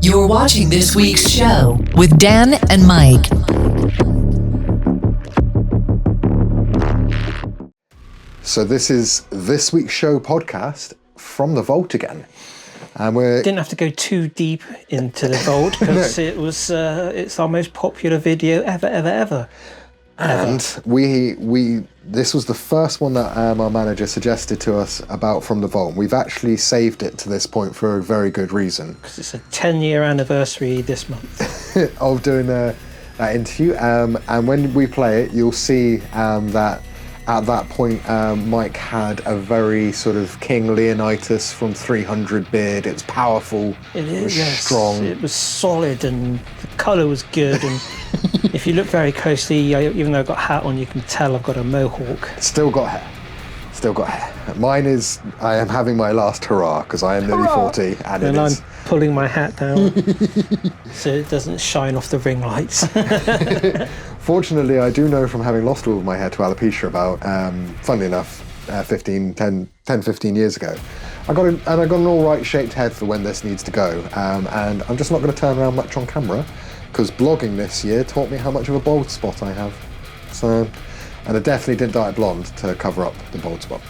You're watching this week's show with Dan and Mike. So this is this week's show podcast from the vault again. And we didn't have to go too deep into the vault because it was it's our most popular video ever. And this was the first one that our manager suggested to us about from the vault. We've actually saved it to this point for a very good reason. Because it's a 10-year anniversary this month of doing that interview. And when we play it, you'll see that at that point, Mike had a very sort of King Leonidas from 300 beard. It was powerful. It was strong. It was solid, and the colour was good. And if you look very closely, even though I've got a hat on, you can tell I've got a mohawk. Still got hair. Mine is. I am having my last hurrah because I am nearly 40, and I'm pulling my hat down so it doesn't shine off the ring lights. Fortunately, I do know from having lost all of my hair to alopecia about, funnily enough, 15 years ago. I got an all right shaped head for when this needs to go, and I'm just not going to turn around much on camera because blogging this year taught me how much of a bald spot I have. So, and I definitely did dye it blonde to cover up the bald spot.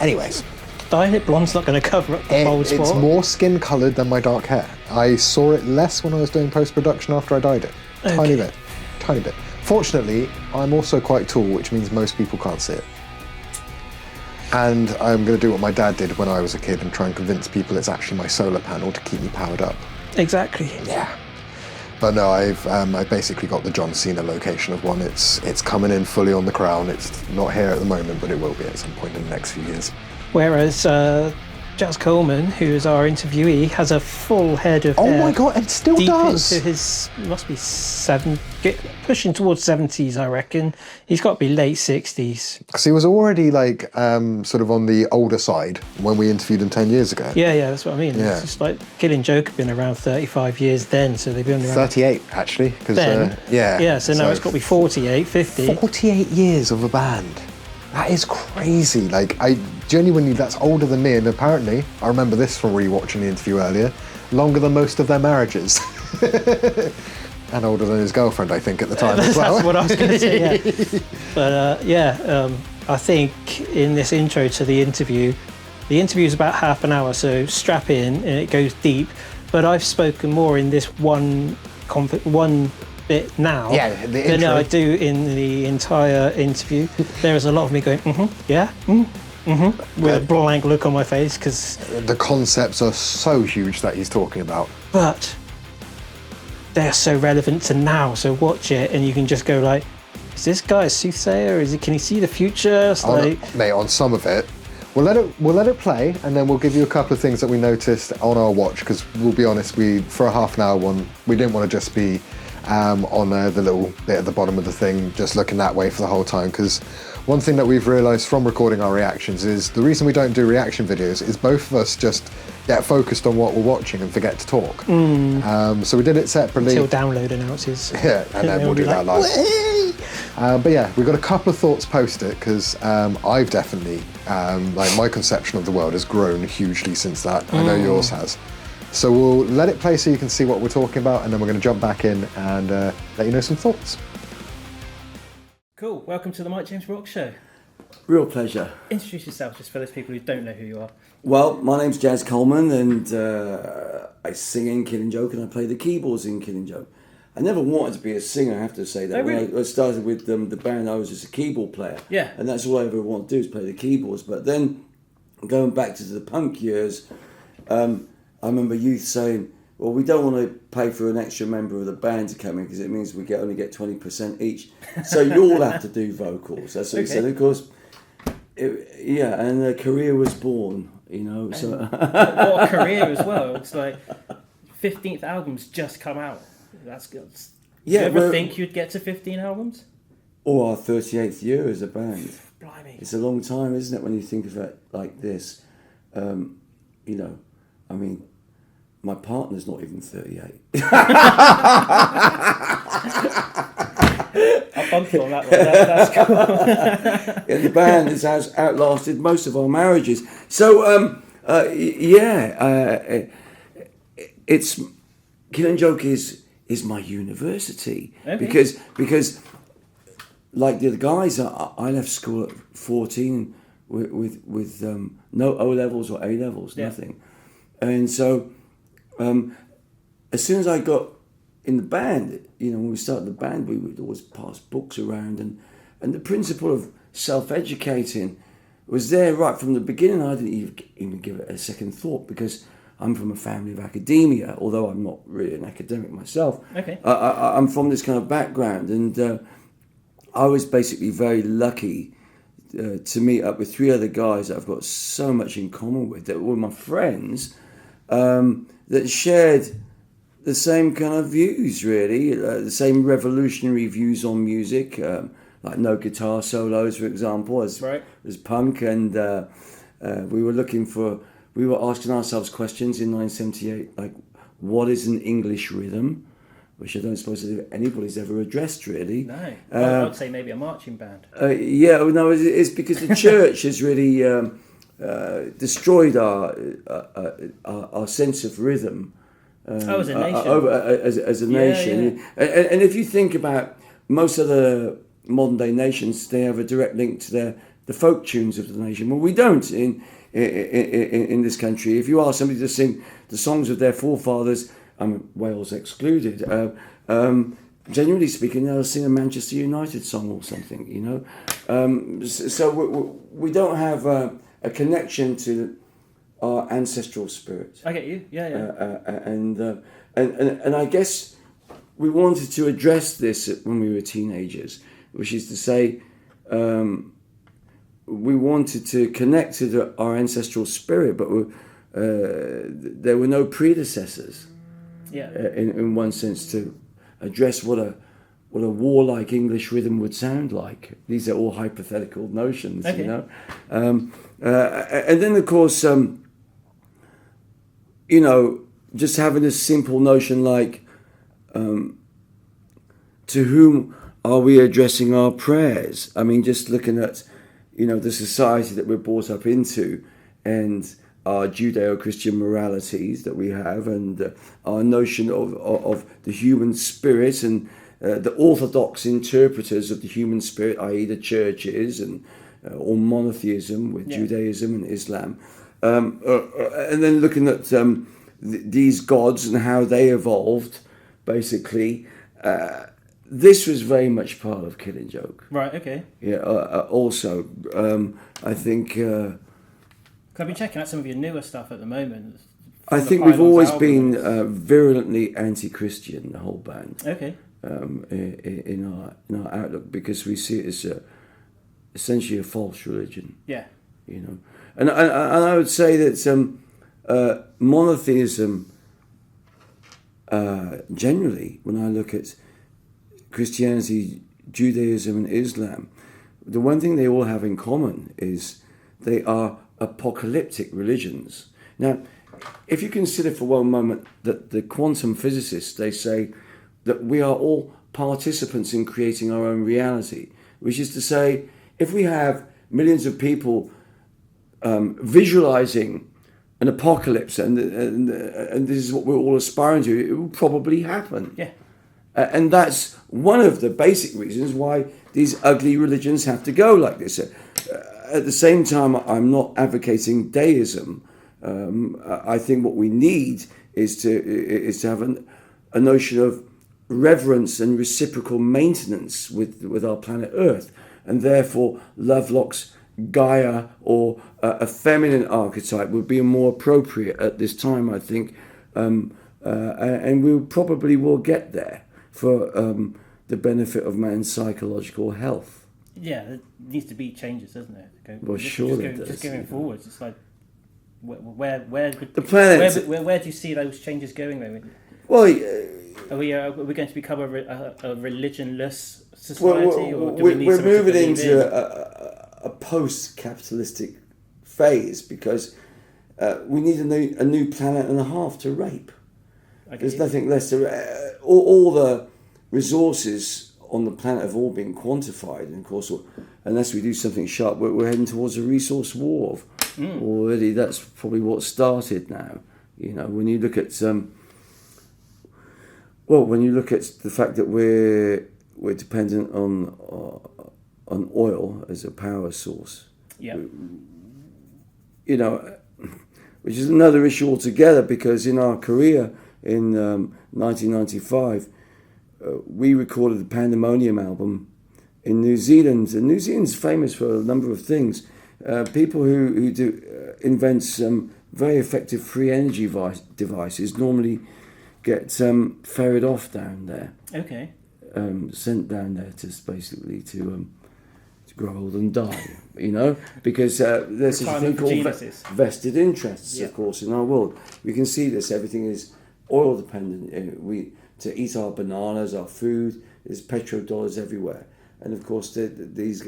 Anyways. Dyeing it blonde's not going to cover up the bald spot. It's more skin coloured than my dark hair. I saw it less when I was doing post-production after I dyed it. Okay. Tiny bit. Fortunately, I'm also quite tall, which means most people can't see it. And I'm going to do what my dad did when I was a kid and try and convince people it's actually my solar panel to keep me powered up. Exactly. Yeah. But no, I've basically got the John Cena location of one. It's coming in fully on the crown. It's not here at the moment, but it will be at some point in the next few years. Whereas Jaz Coleman, who is our interviewee, has a full head of hair. Oh my god, and still deep does. Into his must be pushing towards 70s, I reckon. He's got to be late 60s. Because he was already like sort of on the older side when we interviewed him 10 years ago. Yeah, that's what I mean. Yeah. It's just like Killing Joke had been around 35 years then, so they've been around 38 actually. Then, yeah. So now it's got to be 48, 50. 48 years of a band. That is crazy. Like, I genuinely, that's older than me, and apparently, I remember this from rewatching the interview earlier, longer than most of their marriages. And older than his girlfriend, I think, at the time as well. That's what I was going to say, yeah. But I think in this intro to the interview is about half an hour, so strap in, and it goes deep. But I've spoken more in this one bit now than I do in the entire interview. There is a lot of me going, with a blank look on my face because the concepts are so huge that he's talking about. But they're so relevant to now, so watch it and you can just go like, is this guy a soothsayer? Can he see the future? Mate, on some of it. We'll let it play, and then we'll give you a couple of things that we noticed on our watch, because we'll be honest, for a half an hour one, we didn't want to just be on the little bit at the bottom of the thing, just looking that way for the whole time, because one thing that we've realised from recording our reactions is the reason we don't do reaction videos is both of us just get focused on what we're watching and forget to talk. So we did it separately. Until download announces. Yeah, and then we'll do that live. But yeah, we've got a couple of thoughts post it, because I've definitely, like, my conception of the world has grown hugely since that. I know yours has. So we'll let it play so you can see what we're talking about, and then we're going to jump back in and let you know some thoughts. Cool. Welcome to the Mike James Rock Show. Real pleasure. Introduce yourself, just for those people who don't know who you are. Well, my name's Jaz Coleman, and I sing in Killing Joke, and I play the keyboards in Killing Joke. I never wanted to be a singer, I have to say that. Oh, really? When I started with the band, I was just a keyboard player. Yeah. And that's all I ever wanted to do is play the keyboards. But then, going back to the punk years, I remember youth saying, well, we don't want to pay for an extra member of the band to come in because it means we only get 20% each. So you all have to do vocals. That's what he said. Of course, and a career was born, you know. So what a career as well. It's like 15th album's just come out. That's good. Did you ever think you'd get to 15 albums? Or our 38th year as a band. Blimey. It's a long time, isn't it, when you think of it like this? You know, I mean, my partner's not even 38. I'll bump you on that one. That's cool. And the band has outlasted most of our marriages. So, it's Killing Joke is my university. Okay. Because like the other guys, I left school at 14 with no O levels or A levels, nothing. And so as soon as I got in the band, when we started the band, we would always pass books around, and the principle of self-educating was there right from the beginning. I didn't even give it a second thought, because I'm from a family of academia, although I'm not really an academic myself. Okay. I'm from this kind of background, and I was basically very lucky to meet up with 3 other guys that I've got so much in common with, that were my friends, that shared the same kind of views, really, the same revolutionary views on music, like no guitar solos, for example, as punk, and we were asking ourselves questions in 1978, like, what is an English rhythm? Which I don't suppose anybody's ever addressed, really. No, I would say maybe a marching band. It's because the church has really destroyed our sense of rhythm. As a nation. As a nation. Yeah. And if you think about most of the modern day nations, they have a direct link to the folk tunes of the nation. Well, we don't in this country. If you ask somebody to sing the songs of their forefathers, Wales excluded, generally speaking, they'll sing a Manchester United song or something, So we don't have a connection to our ancestral spirit. I get you, And I guess we wanted to address this when we were teenagers, which is to say, we wanted to connect to our ancestral spirit, but there were no predecessors. In one sense, to address what a warlike English rhythm would sound like. These are all hypothetical notions, And then, of course, just having a simple notion like, to whom are we addressing our prayers? I mean, just looking at, the society that we're brought up into, and our Judeo-Christian moralities that we have, and our notion of the human spirit, and the orthodox interpreters of the human spirit, i.e. the churches, and or monotheism with Judaism and Islam, and then looking at these gods and how they evolved, basically. This was very much part of Killing Joke. Right, okay. Yeah, also, I think... I've been checking out some of your newer stuff at the moment. I think we've always been virulently anti-Christian, the whole band. Okay. In our outlook, because we see it as essentially a false religion. Yeah. And I would say that monotheism, generally, when I look at Christianity, Judaism, and Islam, the one thing they all have in common is they are apocalyptic religions. Now, if you consider for one moment that the quantum physicists, they say that we are all participants in creating our own reality, which is to say, if we have millions of people visualizing an apocalypse, and this is what we're all aspiring to, it will probably happen. Yeah. And that's one of the basic reasons why these ugly religions have to go like this. At the same time, I'm not advocating deism. I think what we need is to have a notion of reverence and reciprocal maintenance with our planet Earth, and therefore Lovelock's Gaia or a feminine archetype would be more appropriate at this time, I think, and we probably will get there for the benefit of man's psychological health. Yeah, there needs to be changes, doesn't there? Well, surely it does. Just going forwards, it's like where the planet. Where do you see those changes going? Though? Well, are we going to become a religionless society, or do we need we're moving into in? a post-capitalistic phase, because we need a new planet and a half to rape. There's nothing less to... all the resources on the planet have all been quantified, and of course, unless we do something sharp, we're heading towards a resource war. Already, that's probably what started now. When you look at Well, when you look at the fact that we're dependent on oil as a power source, you know, which is another issue altogether, because in our career in 1995, we recorded the Pandemonium album in New Zealand, and New Zealand's famous for a number of things. People who do invent some very effective free energy devices normally get ferried off down there. Okay. Sent down there to grow old and die, you know, because there's such a thing called vested interests, of course, in our world. We can see this. Everything is oil dependent. To eat our bananas, our food, there's petrodollars everywhere. And of course, these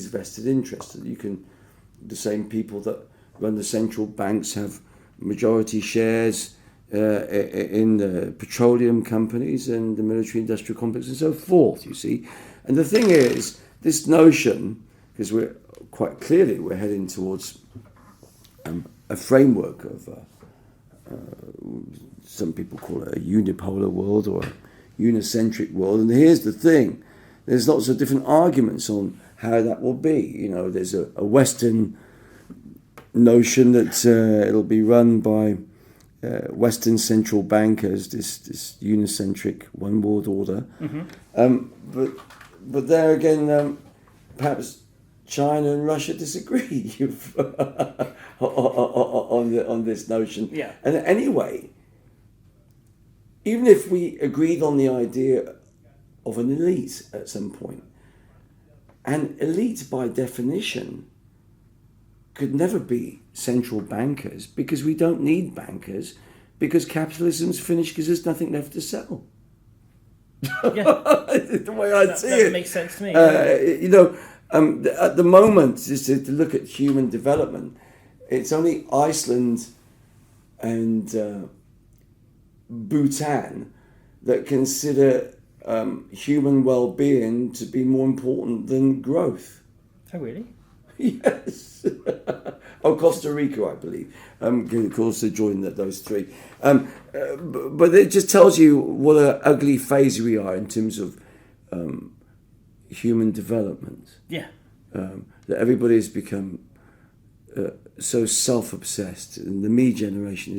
vested interests. The same people that run the central banks have majority shares in the petroleum companies and the military-industrial complex and so forth, you see. And the thing is, this notion, because we're heading towards a framework of, some people call it a unipolar world or a unicentric world. And here's the thing, there's lots of different arguments on how that will be. You know, there's a Western notion that it'll be run by Western central bankers, this unicentric one world order. But there again, perhaps China and Russia disagree on this notion. Yeah. And anyway, even if we agreed on the idea of an elite at some point, an elite by definition could never be central bankers, because we don't need bankers, because capitalism's finished because there's nothing left to sell. Yeah. The way I see it. That makes sense to me. You know, at the moment, just to look at human development, it's only Iceland and Bhutan that consider human well-being to be more important than growth. Oh, really? Yes. Costa Rica, I believe. Of course, they joined those three. But it just tells you what an ugly phase we are in terms of human development. Yeah. That everybody has become so self-obsessed, and the me generation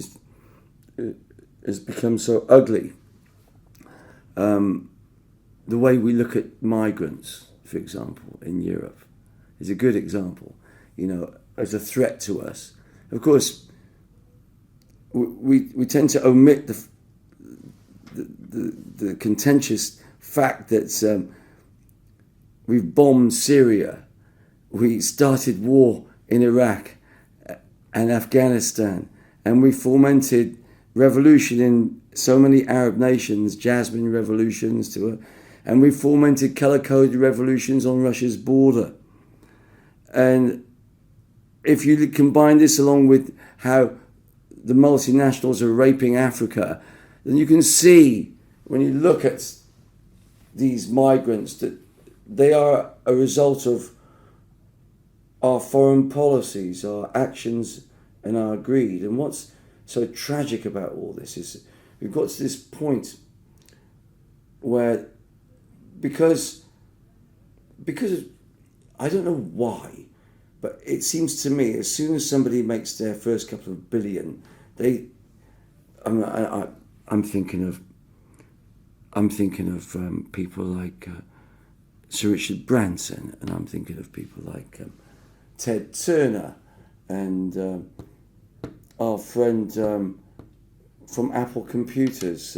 has become so ugly. The way we look at migrants, for example, in Europe, is a good example, you know, as a threat to us. Of course, we tend to omit the contentious fact that we've bombed Syria, we started war in Iraq and Afghanistan, and we fomented revolution in so many Arab nations, Jasmine revolutions, and we fomented colour-coded revolutions on Russia's border. And if you combine this along with how the multinationals are raping Africa, then you can see, when you look at these migrants, that they are a result of our foreign policies, our actions, and our greed. And what's so tragic about all this is we've got to this point where, because I don't know why, but it seems to me as soon as somebody makes their first couple of billion, I'm thinking of people like Sir Richard Branson, and I'm thinking of people like Ted Turner, and our friend from Apple Computers,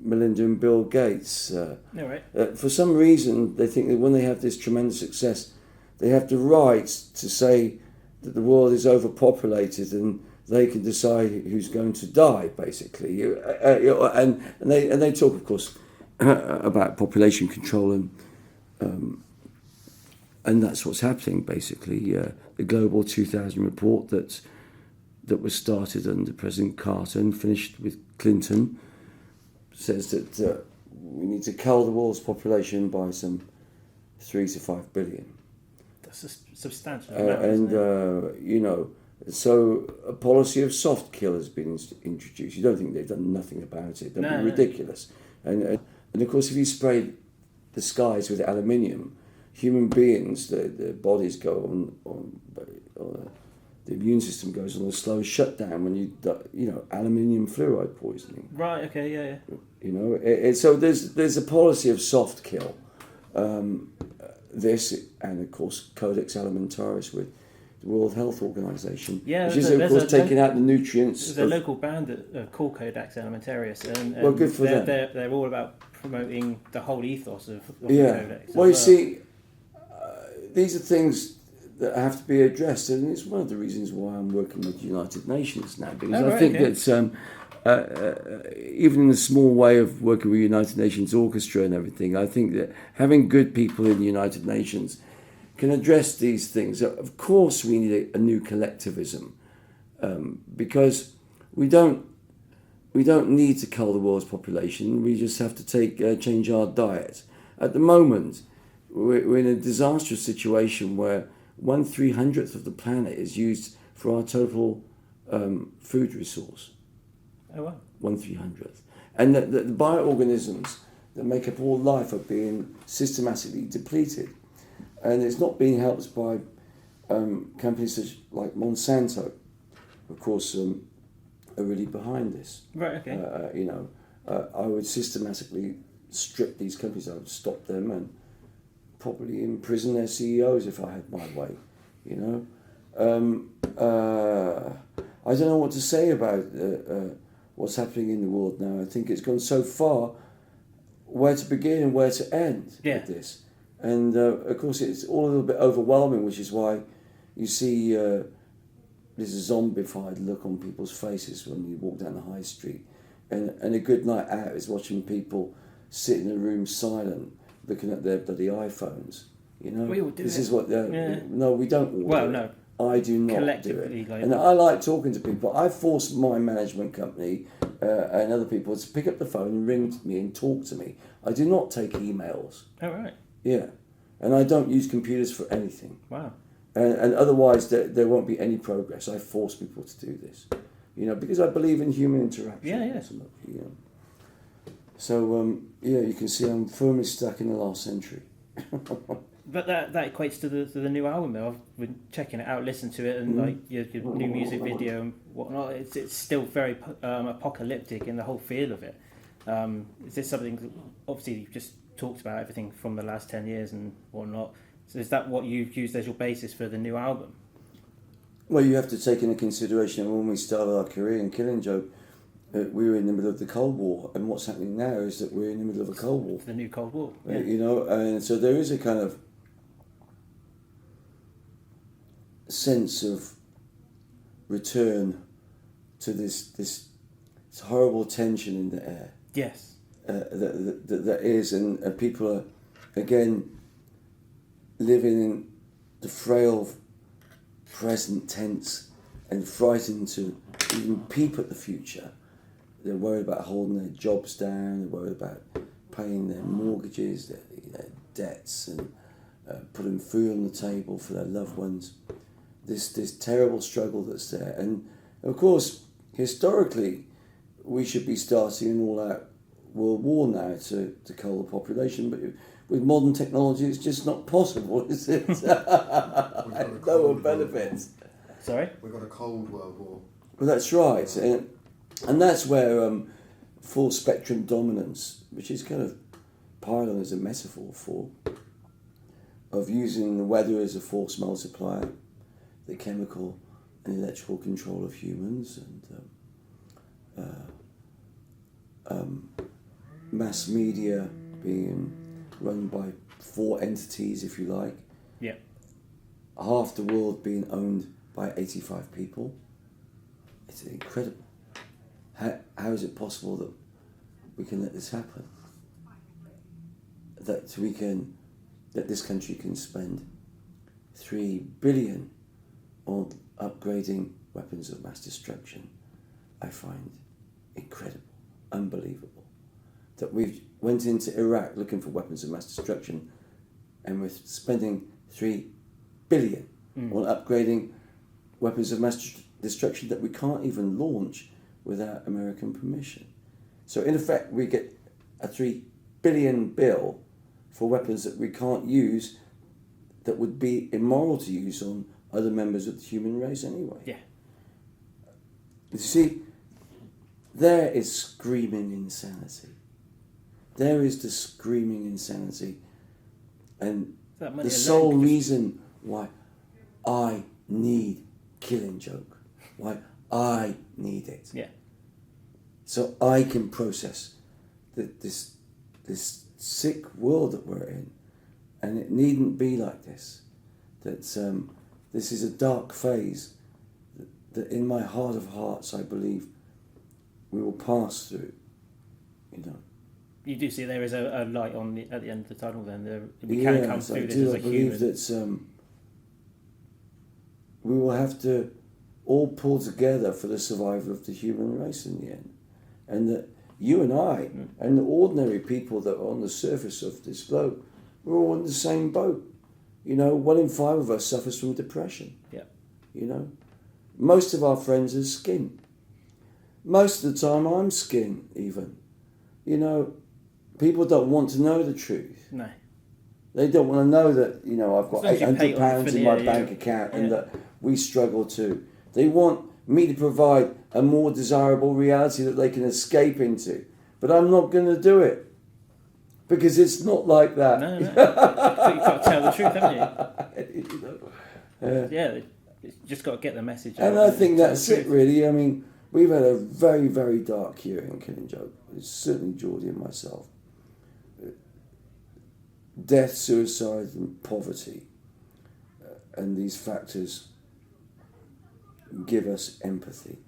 Melinda and Bill Gates. For some reason, they think that when they have this tremendous success, they have the right to say that the world is overpopulated and they can decide who's going to die, basically. And they talk, of course, about population control, and that's what's happening, basically. The Global 2000 report that was started under President Carter and finished with Clinton says that we need to cull the world's population by some 3 to 5 billion. That's a substantial amount, isn't it? You know, So a policy of soft kill has been introduced. You don't think they've done nothing about it? That'd be ridiculous. And of course, if you spray the skies with aluminium, human beings, their bodies go on the immune system goes on a slow shutdown when aluminium fluoride poisoning. Right. Okay. Yeah. You know, so there's a policy of soft kill. This and of course Codex Alimentarius with the World Health Organization, which is of course taking out the nutrients. There's a local band called Codex Alimentarius, and well, good for them. They're all about promoting the whole ethos of the Codex. Well, you see, these are things that have to be addressed, and it's one of the reasons why I'm working with United Nations now, because I think that even in the small way of working with United Nations Orchestra and everything, I think that having good people in the United Nations can address these things. Of course, we need a new collectivism, because we don't need to cull the world's population. We just have to change our diet. At the moment, we're in a disastrous situation where 1/300th of the planet is used for our total food resource. Oh wow! 1/300th, and the bioorganisms that make up all life are being systematically depleted, and it's not being helped by companies such like Monsanto, of course, are really behind this. Right. Okay. I would systematically strip these companies. I would stop them and probably imprison their CEOs if I had my way. I don't know what to say about what's happening in the world now. I think it's gone so far where to begin and where to end with this. And of course it's all a little bit overwhelming, which is why you see this zombified look on people's faces when you walk down the high street. And a good night out is watching people sit in a room silent, looking at their bloody iPhones. You know, we all do this it. is what. No, we don't all. Well, do no. it. I do not Collectively, do it. And I like talking to people. I force my management company and other people to pick up the phone and ring me and talk to me. I do not take emails. Oh right. Yeah, and I don't use computers for anything. Wow. And otherwise, there won't be any progress. I force people to do this, because I believe in human interaction. Yeah. Ultimately, So you can see I'm firmly stuck in the last century. But that equates to the new album though. I've been checking it out, listened to it, and like your new music video and whatnot. It's still very apocalyptic in the whole feel of it. Is this something that, obviously you've just talked about everything from the last 10 years and whatnot? So is that what you've used as your basis for the new album? Well, you have to take into consideration that when we started our career in Killing Joke, we were in the middle of the Cold War, and what's happening now is that we're in the middle of a Cold War. The new Cold War. Yeah. And so there is a kind of sense of return to this horrible tension in the air. Yes. That is, and people are again living in the frail present tense and frightened to even peep at the future. They're worried about holding their jobs down. They're worried about paying their mortgages, their debts, and putting food on the table for their loved ones. This terrible struggle that's there, and of course, historically, we should be starting an all-out world war now to cull the population, but with modern technology, it's just not possible, is it? No one benefits. Sorry? We've got a Cold World War. Well, that's right, and that's where full spectrum dominance, which is kind of pardon as a metaphor for, of using the weather as a force multiplier, the chemical and electrical control of humans, and mass media being run by 4 entities, if you like. Yeah. Half the world being owned by 85 people. It's incredible. How is it possible that we can let this happen? That this country can spend $3 billion on upgrading weapons of mass destruction? I find incredible, unbelievable. That we've went into Iraq looking for weapons of mass destruction, and we're spending $3 billion on upgrading weapons of mass destruction that we can't even launch without American permission. So in effect, we get a $3 billion bill for weapons that we can't use, that would be immoral to use on other members of the human race anyway. Yeah. You see, there is screaming insanity. There is the screaming insanity. And the sole reason why I need Killing Joke, why I need it. Yeah. So I can process this sick world that we're in. And it needn't be like this. That this is a dark phase that in my heart of hearts I believe we will pass through. You know. You do see there is a light at the end of the tunnel. Then we can come through this as a human. I believe that we will have to all pull together for the survival of the human race in the end, and that you and I and the ordinary people that are on the surface of this globe, we're all in the same boat. You know, 1 in 5 of us suffers from depression. Yeah. You know, most of our friends are skin. Most of the time I'm skin even. You know, people don't want to know the truth. No. They don't want to know that, you know, I've got £800 in my bank account and that we struggle too. They want me to provide a more desirable reality that they can escape into. But I'm not going to do it. Because it's not like that. No. You've got to tell the truth, haven't you? You know? Yeah, you just got to get the message out. And I think that's it, really. I mean, we've had a very, very dark year in Killing Joke. It's certainly Geordie and myself. Death, suicide, and poverty. And these factors give us empathy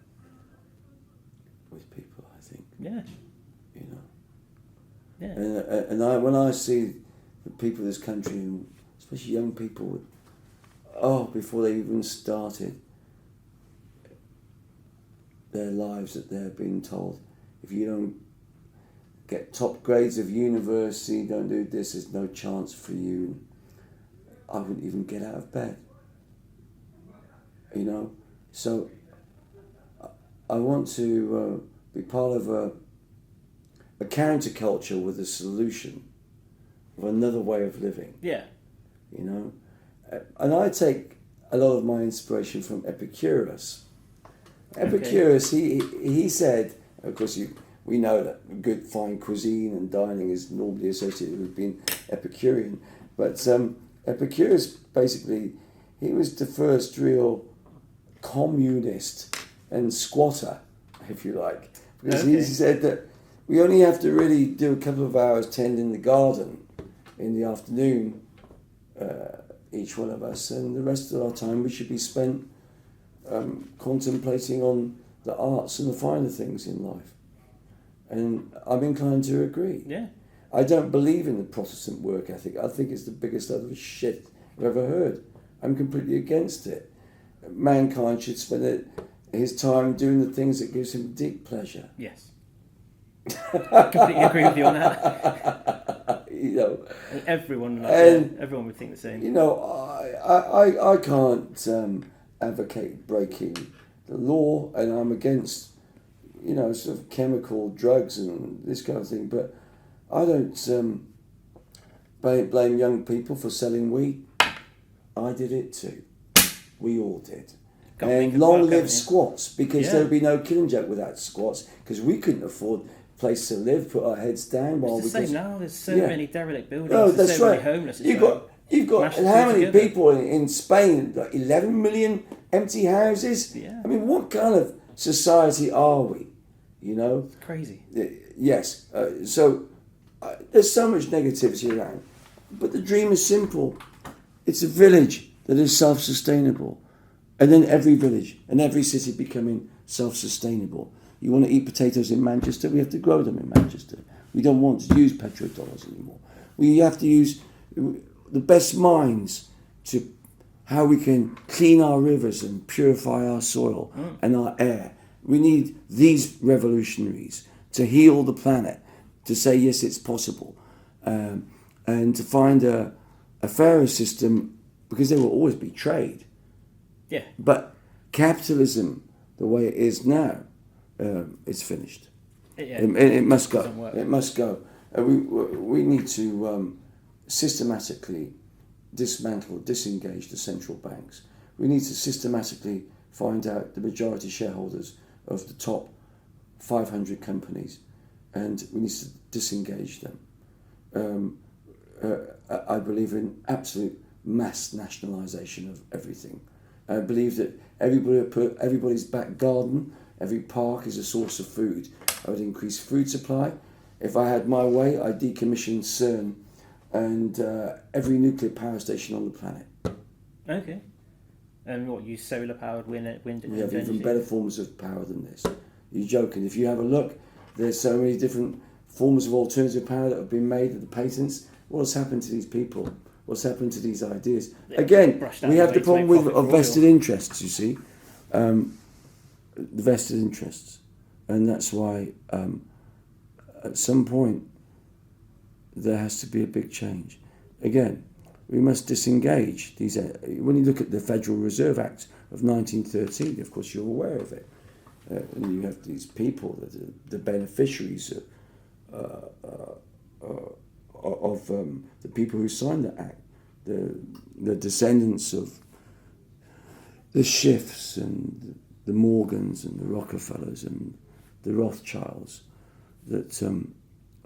with people, I think. Yeah. You know. Yeah. And when I see the people of this country, and especially young people, before they even started their lives, that they're being told, if you don't get top grades of university, don't do this, there's no chance for you. I wouldn't even get out of bed. You know? So I want to be part of a counterculture with a solution, of another way of living. Yeah. You know? And I take a lot of my inspiration from Epicurus. Epicurus, he said, of course we know that good fine cuisine and dining is normally associated with being Epicurean, but Epicurus basically, he was the first real communist and squatter, if you like, because he said that we only have to really do a couple of hours tending the garden in the afternoon, each one of us, and the rest of our time we should be spent contemplating on the arts and the finer things in life. And I'm inclined to agree. Yeah. I don't believe in the Protestant work ethic. I think it's the biggest load of shit I've ever heard. I'm completely against it. Mankind should spend his time doing the things that gives him deep pleasure. Yes. I completely agree with you on that. You know, everyone would think the same. You know, I can't advocate breaking the law, and I'm against, you know, sort of chemical drugs and this kind of thing. But I don't blame young people for selling weed. I did it too. We all did. And long live squats, because there would be no Killing Joke without squats, because we couldn't afford a place to live, put our heads down while it's the same now. There's so many derelict buildings. No, there's that's so right. many homeless. You've got and how many people in Spain? Like 11 million empty houses. Yeah. I mean, what kind of society are we? You know, it's crazy. Yes. So there's so much negativity around, but the dream is simple. It's a village that is self-sustainable, and then every village and every city becoming self-sustainable. You want to eat potatoes in Manchester? We have to grow them in Manchester. We don't want to use petrodollars anymore. We have to use the best minds to how we can clean our rivers and purify our soil and our air. We need these revolutionaries to heal the planet, to say, yes, it's possible, and to find a fairer system, because there will always be trade. Yeah. But capitalism, the way it is now, it's finished. Yeah, It must go. doesn't work. It must go. We need to systematically disengage the central banks. We need to systematically find out the majority shareholders of the top 500 companies, and we need to disengage them. I believe in absolute mass nationalisation of everything. I believe that everybody's back garden, every park is a source of food. I would increase food supply. If I had my way, I'd decommission CERN and every nuclear power station on the planet. Okay. And what, use solar powered wind We have even energy? better forms of power than this. You're joking. If you have a look, there's so many different forms of alternative power that have been made at the patents. What has happened to these people? What's happened to these ideas? Again, brushed out we have away the to problem make with profit for vested oil. interests, you see. The vested interests. And that's why at some point there has to be a big change. Again, we must disengage these. When you look at the Federal Reserve Act of 1913, of course you're aware of it, and you have these people that are the beneficiaries of the people who signed the act, the descendants of the Schiffs and the Morgans and the Rockefellers and the Rothschilds that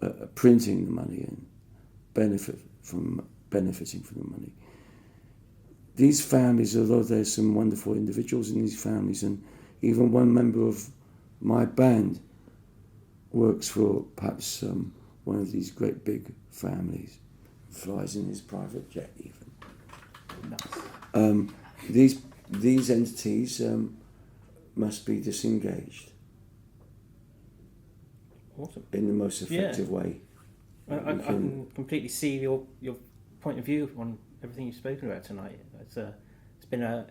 are printing the money and benefiting from the money. These families, although there's some wonderful individuals in these families, and even one member of my band works for perhaps one of these great big families, flies in his private jet even. Nice. These entities must be disengaged Awesome. in the most effective way. I can completely see your point of view on everything you've spoken about tonight. It's been an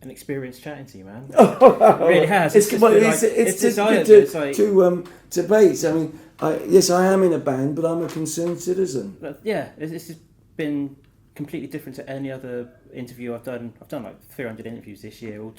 experience chatting to you, man. It really has. It's desire good to to debate. I mean, yes, I am in a band, but I'm a concerned citizen. yeah, this has been completely different to any other interview I've done. I've done like 300 interviews this year. All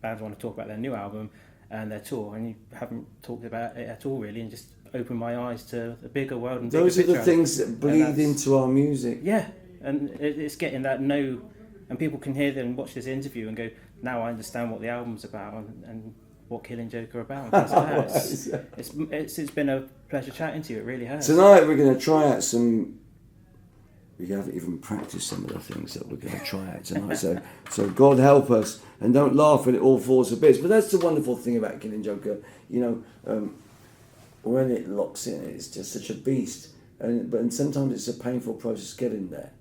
bands want to talk about their new album and their tour, and you haven't talked about it at all really, and just opened my eyes to a bigger world. And Those are bigger the picture. things that bleed into our music. Yeah, and it's getting that and people can hear them and watch this interview and go, now I understand what the album's about and what Killing Joke are about. And things like that. It's been a pleasure chatting to you. It really has. Tonight we're going to try out some. We haven't even practiced some of the things that we're going to try out tonight. So God help us, and don't laugh when it all falls to bits. But that's the wonderful thing about Killing Joker. When it locks in, it's just such a beast. And sometimes it's a painful process getting there.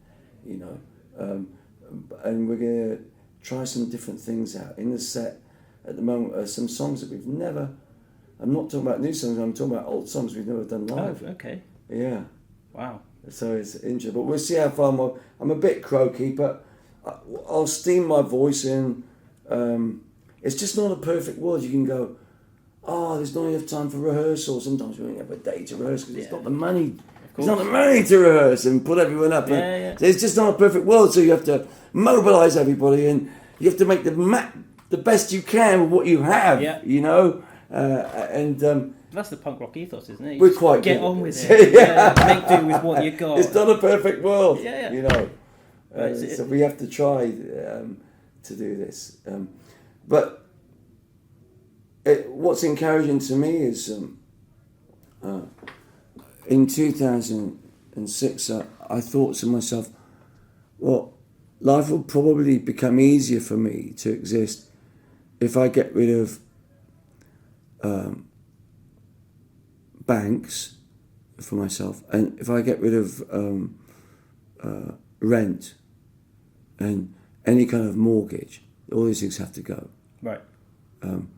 And we're going to try some different things out in the set. At the moment, some songs that we've never. I'm not talking about new songs. I'm talking about old songs we've never done live. Oh, okay. Yeah. Wow. So it's interesting, but we'll see how far I'm a bit croaky, but I'll steam my voice in. It's just not a perfect world. You can go, there's not enough time for rehearsal. Sometimes we only have a day to rehearse because it's not the money. It's not the money to rehearse and put everyone up. Yeah. It's just not a perfect world, so you have to mobilise everybody and you have to make the best you can with what you have. Yeah. That's the punk rock ethos, isn't it? We're quite get good on at with it. it. Make do with what you got. It's not a perfect world. Yeah. So we have to try to do this. But what's encouraging to me is in 2006, I thought to myself, well, life will probably become easier for me to exist if I get rid of banks for myself, and if I get rid of rent and any kind of mortgage, all these things have to go. Right. And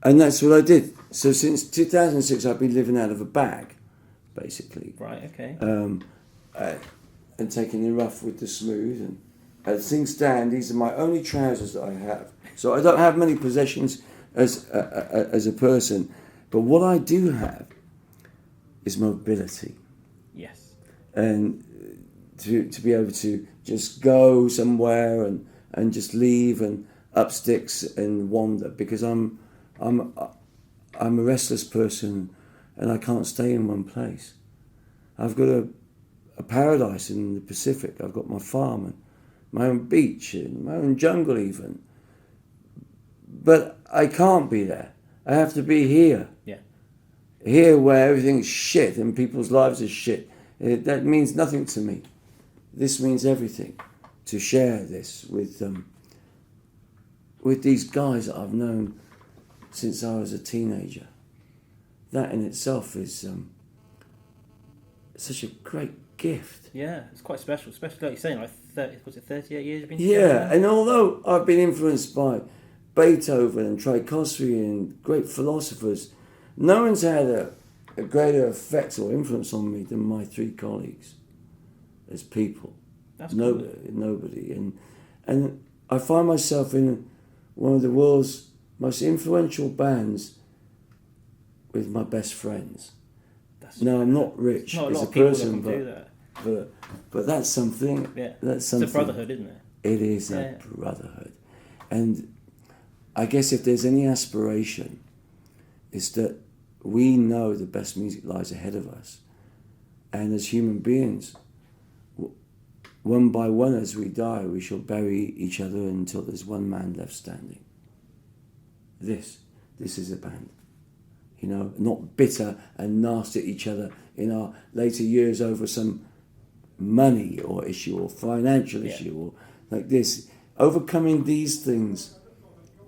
that's what I did. So since 2006, I've been living out of a bag, basically. Right. Okay. And taking the rough with the smooth. And as things stand, these are my only trousers that I have. So I don't have many possessions as a person. But what I do have is mobility. Yes. And to be able to just go somewhere and just leave. And up sticks and wander, because I'm a restless person and I can't stay in one place. I've got a paradise in the Pacific. I've got my farm and my own beach and my own jungle even. But I can't be there. I have to be here. Yeah. Here where everything's shit and people's lives are shit. That means nothing to me. This means everything. To share this with these guys that I've known since I was a teenager. That in itself is such a great gift. Yeah, it's quite special, especially like you're saying, like 38 years you've been Yeah, and although I've been influenced by Beethoven and Tchaikovsky and great philosophers, no one's had a greater effect or influence on me than my three colleagues as people. That's cool. Nobody. And I find myself in one of the world's most influential bands with my best friends. Now, I'm not rich not as a a lot of people person, that can do that. but that's something. Yeah. That's something. It's a brotherhood, isn't it? It is a brotherhood. And I guess if there's any aspiration, it's that we know the best music lies ahead of us. And as human beings, one by one as we die, we shall bury each other until there's one man left standing. This is a band. You know, not bitter and nasty at each other in our later years over some money or issue or financial issue or like this. Overcoming these things,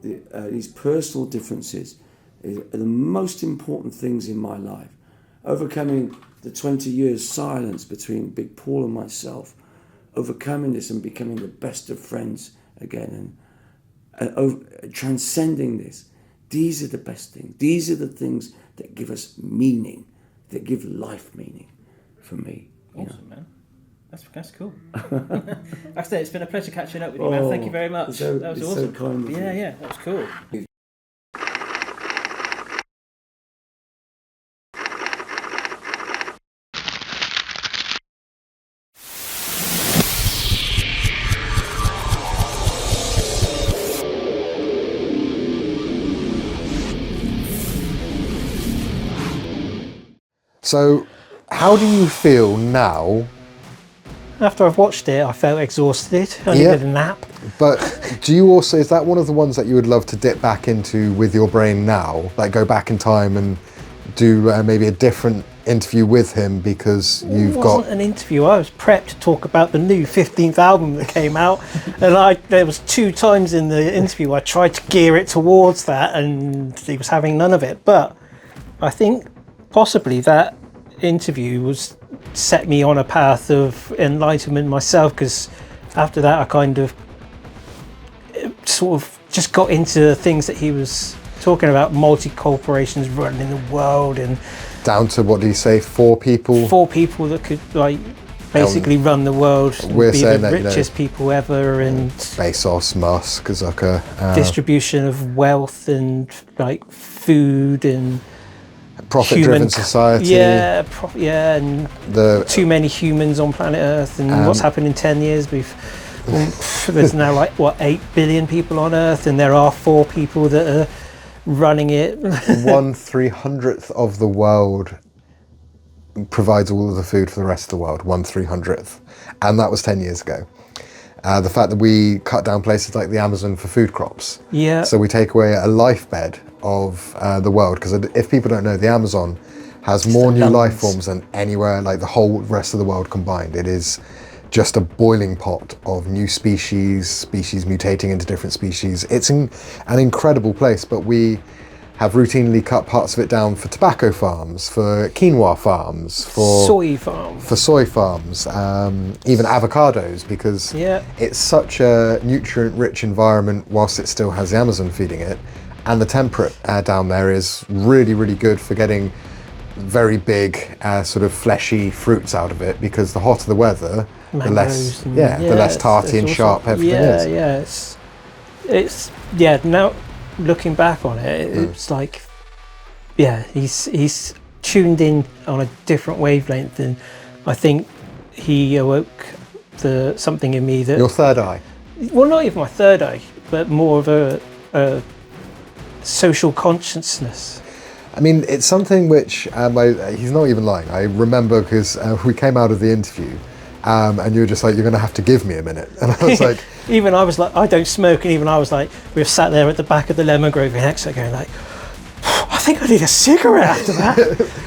these personal differences, are the most important things in my life. Overcoming the 20 years silence between Big Paul and myself, overcoming this and becoming the best of friends again, and transcending this. These are the best things. These are the things that give us meaning, that give life meaning for me. Awesome, man. That's cool. Like I said, it's been a pleasure catching up with you, man. Thank you very much. That was awesome. So kind of you. Yeah, that was cool. So, how do you feel now? After I've watched it, I felt exhausted. I needed a nap. But do you also, is that one of the ones that you would love to dip back into with your brain now? Like go back in time and do maybe a different interview with him because you've got... It wasn't an interview. I was prepped to talk about the new 15th album that came out. And there was 2 times in the interview I tried to gear it towards that and he was having none of it. But I think possibly that interview set me on a path of enlightenment myself, because after that I kind of sort of just got into things that he was talking about, multi-corporations running the world, and down to, what do you say, 4 people? 4 people that could like basically run the world, we're be saying the that, richest people ever, and Bezos, Musk, Zucker, distribution of wealth and like food and profit-driven society. And too many humans on planet Earth, and what's happened in 10 years. There's now like 8 billion people on Earth, and there are 4 people that are running it. 1/300th of the world provides all of the food for the rest of the world. 1/300th, and that was 10 years ago. The fact that we cut down places like the Amazon for food crops. Yeah. So we take away a life bed of the world, because if people don't know, the Amazon has more new life forms than anywhere, like the whole rest of the world combined. It is just a boiling pot of new species mutating into different species. It's an incredible place, but we have routinely cut parts of it down for tobacco farms, for quinoa farms, for soy farms, even avocados, because it's such a nutrient-rich environment whilst it still has the Amazon feeding it. And the temperate down there is really, really good for getting very big, sort of fleshy fruits out of it, because the hotter the weather, the less tarty and sharp everything is. It's now looking back on it, it's like, he's tuned in on a different wavelength, and I think he awoke something in me that... Your third eye? Well, not even my third eye. but more of a social consciousness. I mean, it's something which he's not even lying. I remember because we came out of the interview and you were just like, you're going to have to give me a minute. And I was like... Even I was like, I don't smoke, and even I was like, we were sat there at the back of the Lemon Grove in Exeter going like, I think I need a cigarette after that.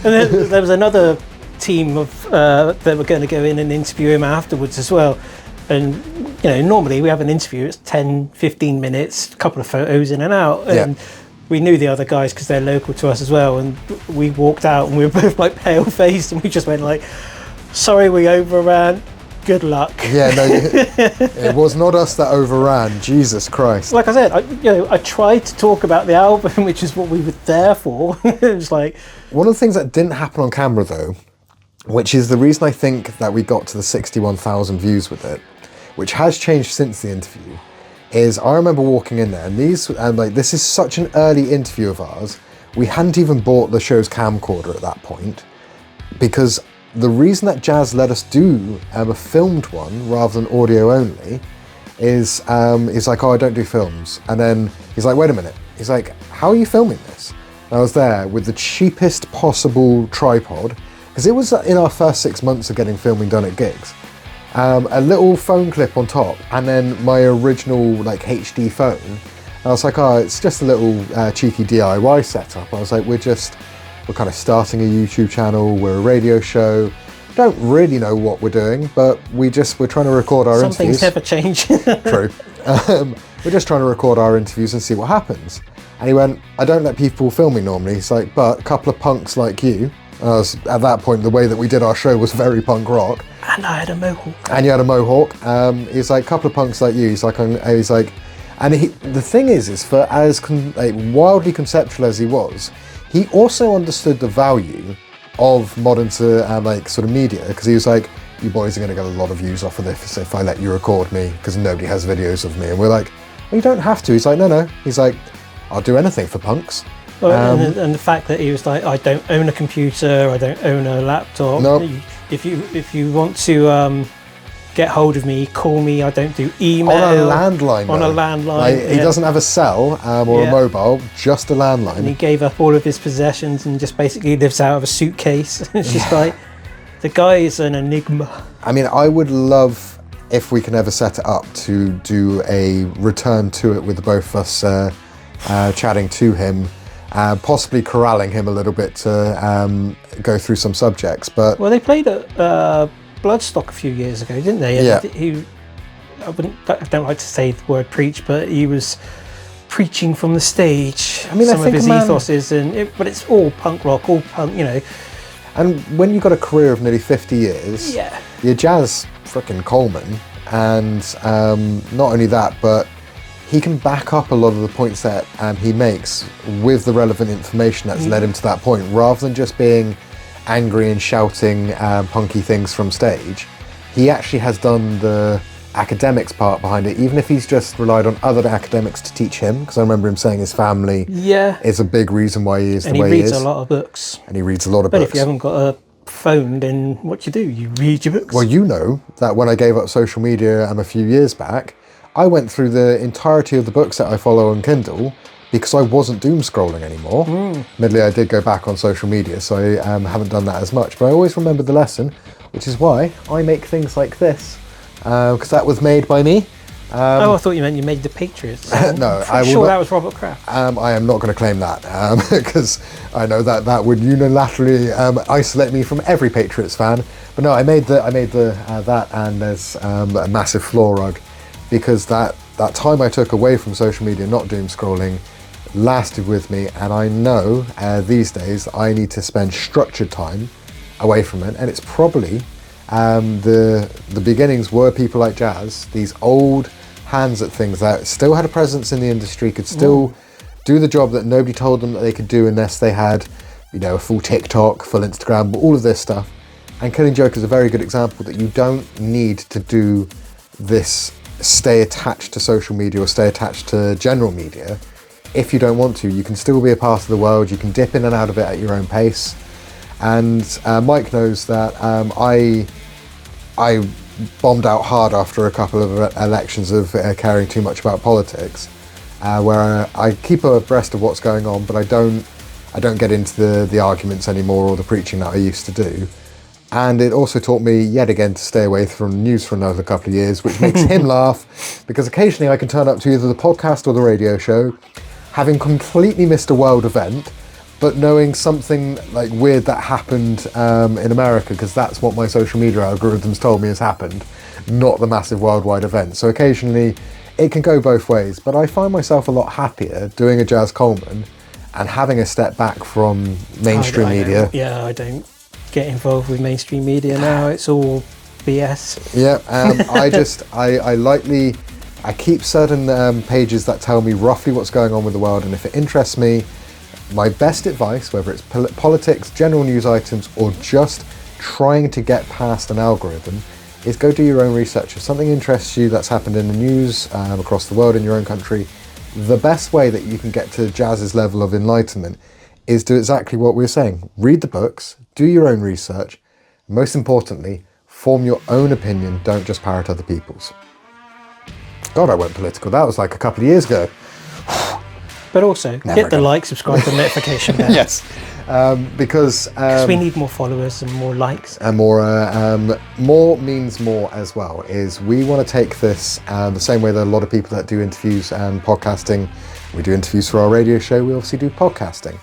And then there was another team of that were going to go in and interview him afterwards as well. And, you know, normally we have an interview, it's 10, 15 minutes, a couple of photos in and out. And we knew the other guys because they're local to us as well. And we walked out and we were both like pale faced and we just went like, sorry, we overran. Good luck. Yeah, no, it was not us that overran. Jesus Christ. Like I said, I tried to talk about the album, which is what we were there for. It was like... One of the things that didn't happen on camera, though, which is the reason I think that we got to the 61,000 views with it, which has changed since the interview, is I remember walking in there, and this is such an early interview of ours. We hadn't even bought the show's camcorder at that point, because the reason that Jaz let us do a filmed one rather than audio only is he's like, oh, I don't do films. And then he's like, wait a minute. He's like, how are you filming this? And I was there with the cheapest possible tripod, because it was in our first 6 months of getting filming done at gigs. A little phone clip on top, and then my original like HD phone. And I was like, oh, it's just a little cheeky DIY setup. I was like, we're kind of starting a YouTube channel, we're a radio show, don't really know what we're doing, but we're trying to record our interviews. Some things never change. True. We're just trying to record our interviews and see what happens. And he went, I don't let people film me normally. He's like, but a couple of punks like you, and I was, at that point, the way that we did our show was very punk rock. And I had a mohawk. And you had a mohawk. He's like, a couple of punks like you. He's like, and the thing is for as wildly conceptual as he was, he also understood the value of modern sort of media, because he was like, you boys are going to get a lot of views off of this if I let you record me, because nobody has videos of me. And we're like, well, you don't have to. He's like, no. He's like, I'll do anything for punks. Well, and the fact that he was like, I don't own a computer, I don't own a laptop. Nope. If you want to get hold of me, call me. I don't do email. On a landline. On a landline. He doesn't have a cell or a mobile, just a landline. And he gave up all of his possessions and just basically lives out of a suitcase. It's just like, the guy is an enigma. I mean, I would love, if we can ever set it up, to do a return to it with the both of us chatting to him, possibly corralling him a little bit to go through some subjects. But well, they played at Bloodstock a few years ago, didn't they? And I don't like to say the word preach, but he was preaching from the stage. I mean, some of his ethoses, but it's all punk rock, all punk, you know. And when you've got a career of nearly 50 years, you're Jaz frickin' Coleman, and not only that, but he can back up a lot of the points that he makes with the relevant information that's led him to that point, rather than just being angry and shouting punky things from stage. He actually has done the academics part behind it, even if he's just relied on other academics to teach him, because I remember him saying his family is a big reason why he is the way he is. And he reads a lot of books. And he reads a lot of books. But if you haven't got a phone, then what you do? You read your books. Well, you know that when I gave up social media a few years back, I went through the entirety of the books that I follow on Kindle, because I wasn't doom scrolling anymore. Admittedly, I did go back on social media, so I haven't done that as much, but I always remember the lesson, which is why I make things like this, because that was made by me. I thought you meant you made the Patriots. No, I'm sure that was Robert Kraft. I am not going to claim that, because I know that would unilaterally isolate me from every Patriots fan. But no, I made that, and there's a massive floor rug, because that time I took away from social media, not doom scrolling, lasted with me, and I know these days I need to spend structured time away from it, and it's probably the beginnings were people like Jaz, these old hands at things that still had a presence in the industry, could still do the job that nobody told them that they could do unless they had, a full TikTok, full Instagram, all of this stuff. And Killing Joke is a very good example that you don't need to do this, stay attached to social media or stay attached to general media. If you don't want to, you can still be a part of the world, you can dip in and out of it at your own pace. And Mike knows that I bombed out hard after a couple of elections of caring too much about politics, where I keep abreast of what's going on, but I don't get into the arguments anymore or the preaching that I used to do. And it also taught me yet again to stay away from the news for another couple of years, which makes him laugh, because occasionally I can turn up to either the podcast or the radio show, having completely missed a world event, but knowing something like weird that happened in America, because that's what my social media algorithms told me has happened, not the massive worldwide event. So occasionally it can go both ways, but I find myself a lot happier doing a Jaz Coleman and having a step back from mainstream media. I don't get involved with mainstream media now. It's all BS. Yeah, I keep certain pages that tell me roughly what's going on with the world, and if it interests me, my best advice, whether it's politics, general news items, or just trying to get past an algorithm, is go do your own research. If something interests you that's happened in the news across the world, in your own country, the best way that you can get to Jaz's level of enlightenment is do exactly what we were saying. Read the books, do your own research, and most importantly, form your own opinion, don't just parrot other people's. God, I went political. That was like a couple of years ago. But also, hit the like, subscribe, and notification bell. Yes, because we need more followers and more likes. And more means more as well. Is we want to take this the same way that a lot of people that do interviews and podcasting, we do interviews for our radio show, we obviously do podcasting.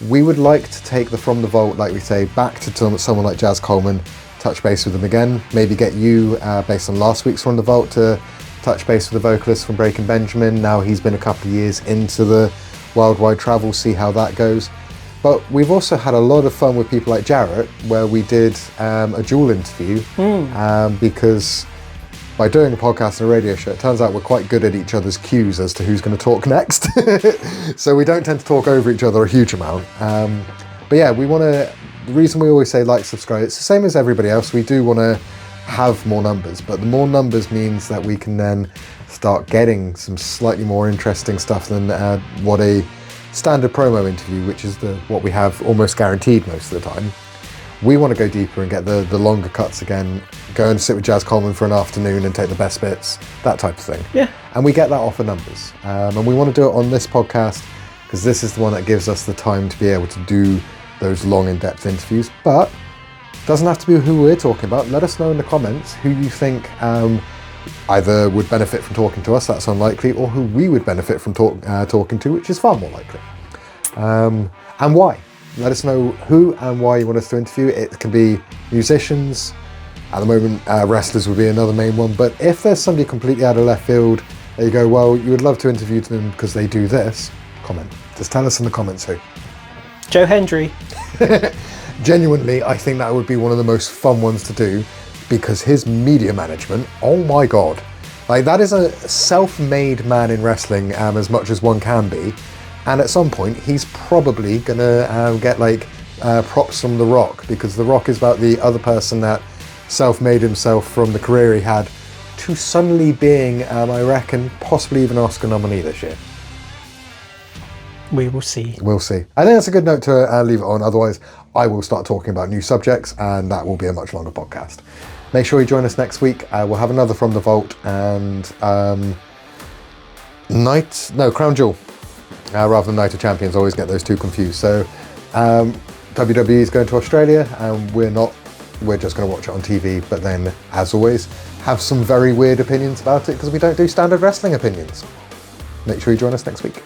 We would like to take the From the Vault, like we say, back to someone like Jaz Coleman, touch base with them again, maybe get you, based on last week's From the Vault, to touch base with the vocalist from Breaking Benjamin. Now he's been a couple of years into the worldwide travel, see how that goes. But we've also had a lot of fun with people like Jarrett, where we did a dual interview, because by doing a podcast and a radio show, it turns out we're quite good at each other's cues as to who's going to talk next. So we don't tend to talk over each other a huge amount. But yeah, the reason we always say like, subscribe, it's the same as everybody else. We do want to have more numbers, but the more numbers means that we can then start getting some slightly more interesting stuff than what a standard promo interview, which is what we have almost guaranteed most of the time. We want to go deeper and get the longer cuts again, go and sit with Jaz Coleman for an afternoon and take the best bits, that type of thing. Yeah. And we get that off of numbers. And we want to do it on this podcast because this is the one that gives us the time to be able to do those long in-depth interviews. But doesn't have to be who we're talking about. Let us know in the comments who you think either would benefit from talking to us, that's unlikely, or who we would benefit from talking to, which is far more likely. And why. Let us know who and why you want us to interview. It can be musicians. At the moment, wrestlers would be another main one. But if there's somebody completely out of left field that you go, well, you would love to interview them because they do this, comment. Just tell us in the comments who. Joe Hendry. Genuinely, I think that would be one of the most fun ones to do, because his media management, oh my God. Like, that is a self-made man in wrestling, as much as one can be. And at some point, he's probably gonna get props from The Rock, because The Rock is about the other person that self-made himself from the career he had to suddenly being, I reckon, possibly even Oscar nominee this year. We will see. We'll see. I think that's a good note to leave it on. Otherwise, I will start talking about new subjects, and that will be a much longer podcast. Make sure you join us next week. We'll have another From the Vault and Crown Jewel. Rather than Night of Champions, I always get those two confused. So WWE is going to Australia, and we're just going to watch it on TV, but then, as always, have some very weird opinions about it, because we don't do standard wrestling opinions. Make sure you join us next week.